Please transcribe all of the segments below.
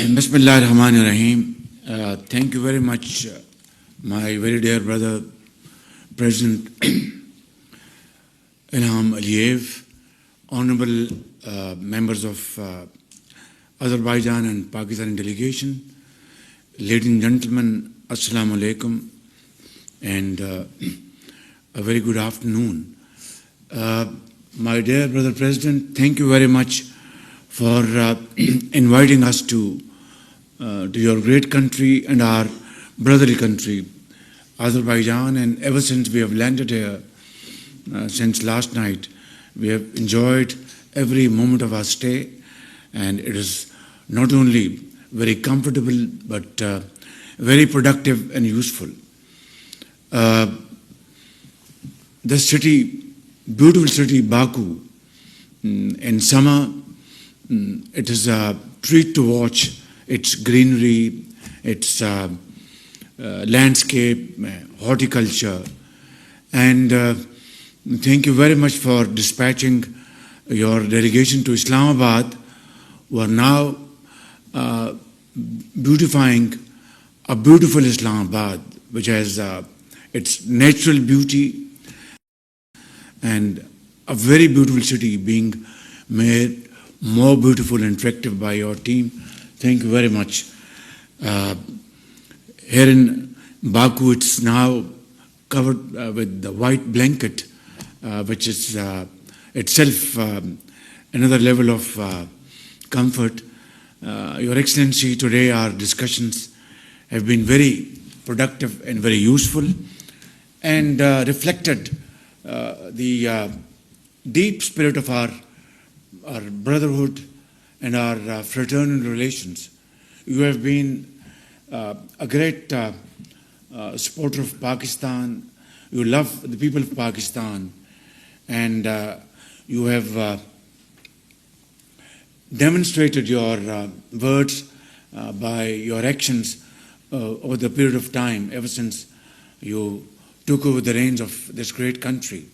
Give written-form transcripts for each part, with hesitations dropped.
Bismillah ar-Rahman ar-Rahim. Thank you very much, my very dear brother, President Ilham Aliyev, honorable members of Azerbaijan and Pakistan delegation, ladies and gentlemen, Assalamu alaikum, and a very good afternoon. My dear brother President, thank you very much for inviting us to your great country and our brotherly country, Azerbaijan. And ever since we have landed here, since last night, we have enjoyed every moment of our stay, and it is not only very comfortable but very productive and useful. The city, beautiful city, Baku, in summer, it is a treat to watch its greenery, its landscape, horticulture. And thank you very much for dispatching your delegation to Islamabad, who are now beautifying a beautiful Islamabad, which has its natural beauty and a very beautiful city being made more beautiful and attractive by your team. Thank you very much. Here in Baku, it's now covered with the white blanket, which is itself another level of comfort. Your Excellency, today our discussions have been very productive and very useful, and reflected the deep spirit of our brotherhood and our fraternal relations. You have been a great supporter of Pakistan. You love the people of Pakistan, and you have demonstrated your words by your actions over the period of time ever since you took over the reins of this great country.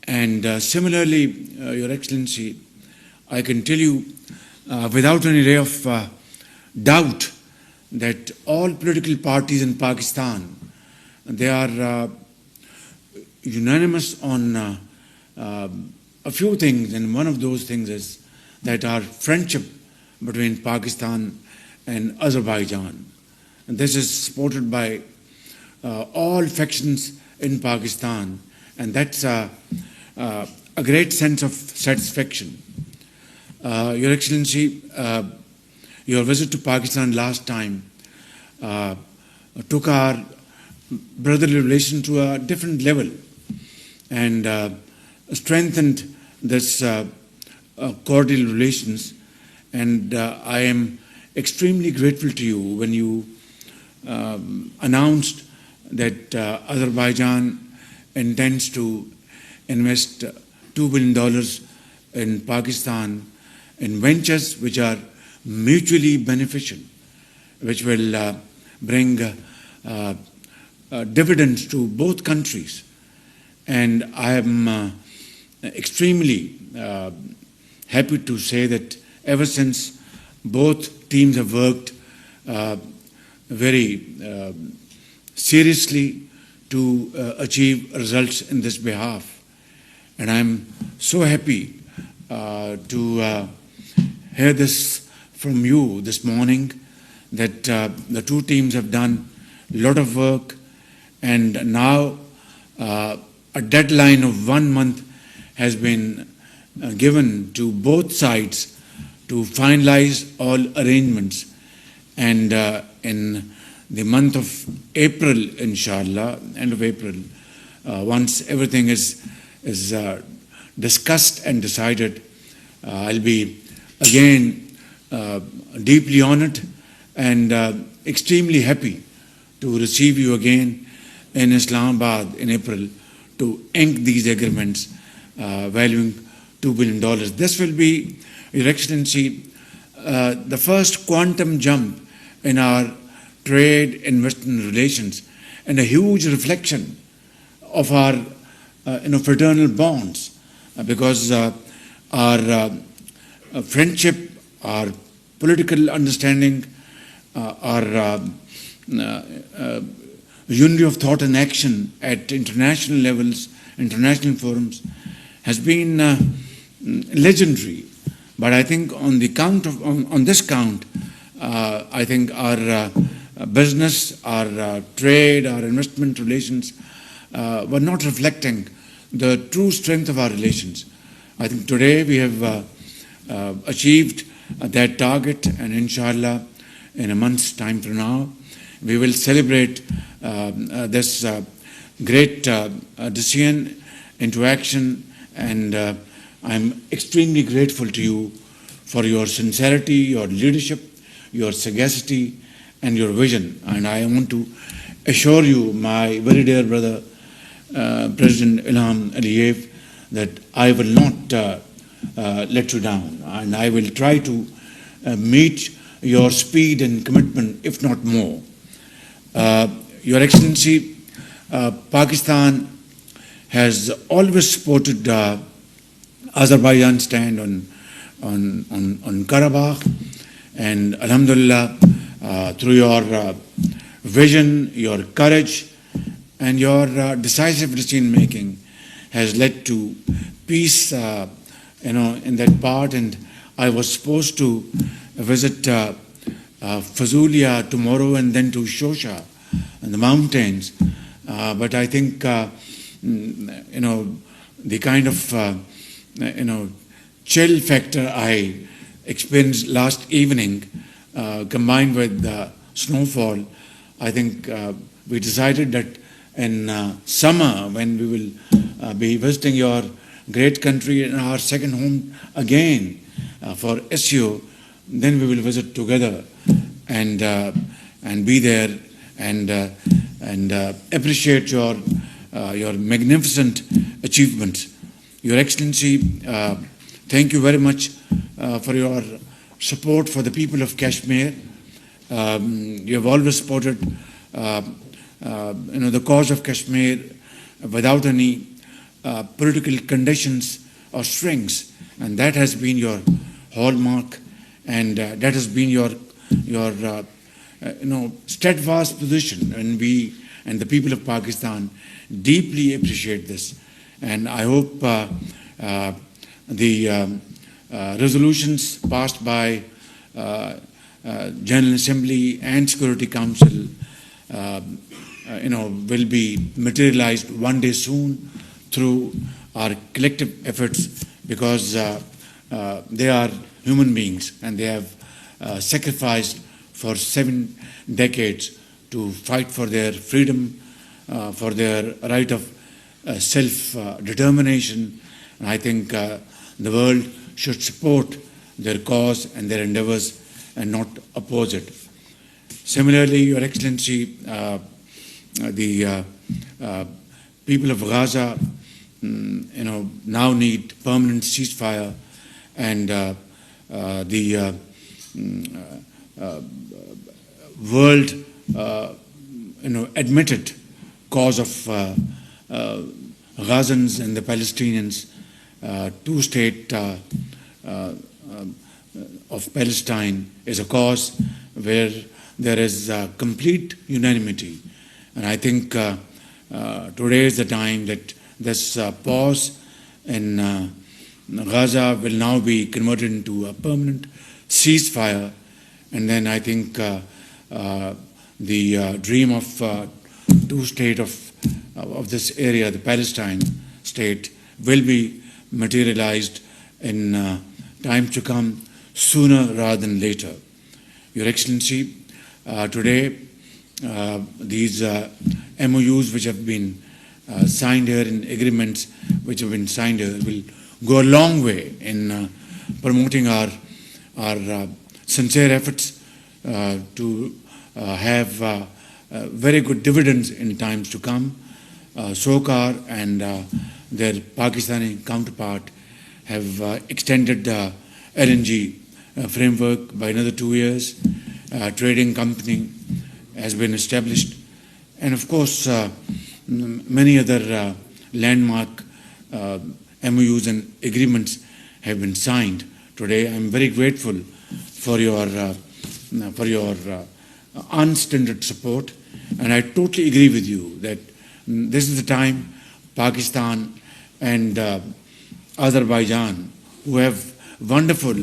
And similarly, Your Excellency, I can tell you without any ray of doubt that all political parties in Pakistan, they are unanimous on a few things, and one of those things is that our friendship between Pakistan and Azerbaijan. And this is supported by all factions in Pakistan, and that's a great sense of satisfaction. Your Excellency, your visit to Pakistan last time took our brotherly relation to a different level and strengthened this cordial relations. And I am extremely grateful to you when you announced that Azerbaijan intends to invest $2 billion in Pakistan in ventures which are mutually beneficial, which will bring dividends to both countries. And I am extremely happy to say that ever since both teams have worked very seriously to achieve results in this behalf. And I'm so happy to hear this from you this morning, that the two teams have done a lot of work, and now a deadline of 1 month has been given to both sides to finalize all arrangements. And in the month of April, inshallah, end of April, once everything is discussed and decided, I'll be again deeply honored and extremely happy to receive you again in Islamabad in April to ink these agreements valuing $2 billion. This will be, Your Excellency, the first quantum jump in our trade investment relations, and a huge reflection of our fraternal bonds, because our friendship, our political understanding or unity of thought and action at international levels, international forums, has been legendary. But I think on this count, I think our business, our trade, our investment relations were not reflecting the true strength of our relations. I think today we have achieved that target, and inshallah, in a month's time from now, we will celebrate this great decision into action, and I'm extremely grateful to you for your sincerity, your leadership, your sagacity, and your vision. And I want to assure you, my very dear brother, President Ilham Aliyev, that I will not let you down, and I will try to meet your speed and commitment, if not more. Your Excellency, Pakistan has always supported Azerbaijan's stand on Karabakh, and Alhamdulillah, through your vision, your courage, and your decisive decision making has led to peace, in that part. And I was supposed to visit Fazulya tomorrow and then to Shosha and the mountains, but I think the kind of chill factor I experienced last evening, combined with the snowfall, I think we decided that in summer, when we will be visiting your great country and our second home again for SU, then we will visit together and be there and appreciate your magnificent achievements. Your Excellency, thank you very much for your support for the people of Kashmir. You have always supported the cause of Kashmir without any political conditions or strings, and that has been your hallmark, and that has been your steadfast position, and we and the people of Pakistan deeply appreciate this. And I hope the resolutions passed by General Assembly and Security Council will be materialized one day soon through our collective efforts, because they are human beings and they have sacrificed for 7 decades to fight for their freedom, for their right of self-determination. And I think the world should support their cause and their endeavors and not oppose it. Similarly, Your Excellency, the people of Gaza, now need permanent ceasefire, and the world, admitted cause of Gazans and the Palestinians, two-state of Palestine is a cause where there is complete unanimity. And I think today is the time that this pause in Gaza will now be converted into a permanent ceasefire. And then I think the dream of two-state of this area, the Palestine state, will be materialized in times to come, sooner rather than later. Your Excellency, today these MOUs which have been signed here, and agreements which have been signed here, will go a long way in promoting our sincere efforts to have very good dividends in times to come. SOCAR and their Pakistani counterpart have extended the LNG framework by another 2 years. Trading company has been established, and of course many other landmark MOUs and agreements have been signed. Today I am very grateful for your unstinted support. And I totally agree with you that this is the time Pakistan and Azerbaijan, who have wonderful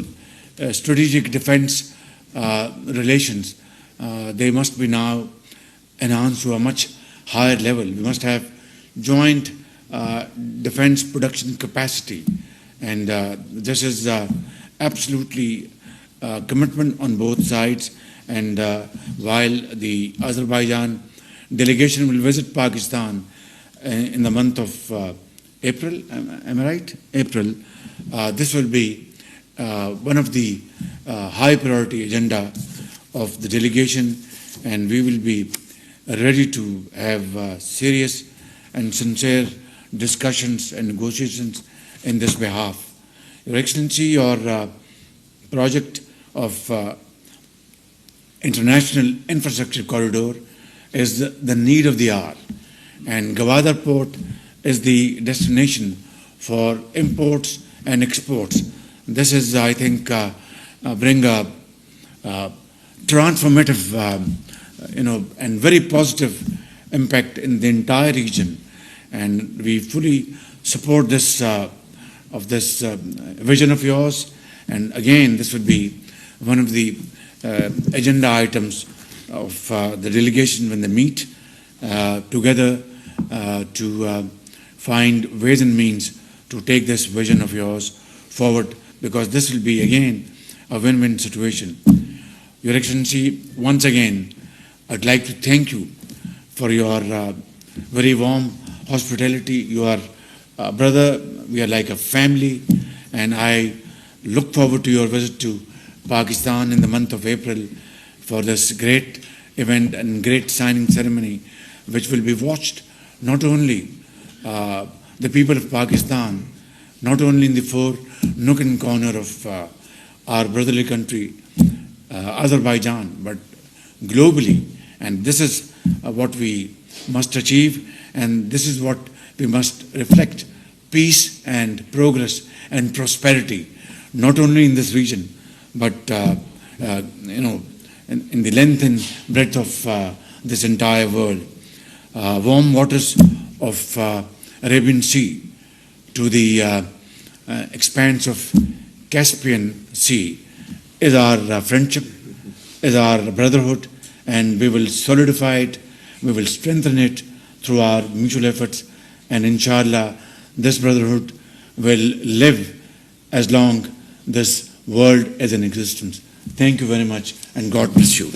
strategic defense relations, they must be now enhanced to a much higher level. We must have joint defense production capacity, and this is absolutely commitment on both sides. And while the Azerbaijan delegation will visit Pakistan in the month of April, am I right? April. This will be one of the high priority agenda of the delegation, and we will be ready to have serious and sincere discussions and negotiations in this behalf. Your Excellency, your project of international infrastructure corridor is the need of the hour, and Gwadar Port is the destination for imports and exports. This is, I think, bring a transformative, and very positive impact in the entire region, and we fully support this vision of yours. And again, this would be one of the agenda items of the delegation when they meet together to find ways and means to take this vision of yours forward, because this will be again a win-win situation. Your Excellency, once again, I'd like to thank you for your very warm hospitality. You are a brother, we are like a family, and I look forward to your visit to Pakistan in the month of April for this great event and great signing ceremony, which will be watched not only the people of Pakistan, not only in the four nook and corner of our brotherly country, Azerbaijan, but globally. And this is what we must achieve, and this is what we must reflect: peace and progress and prosperity, not only in this region, but in the length and breadth of this entire world. Warm waters of Arabian Sea to the expanse of Caspian Sea is our friendship, is our brotherhood, and we will solidify it, we will strengthen it through our mutual efforts, and inshallah this brotherhood will live as long this world is in existence. Thank you very much, and God bless you.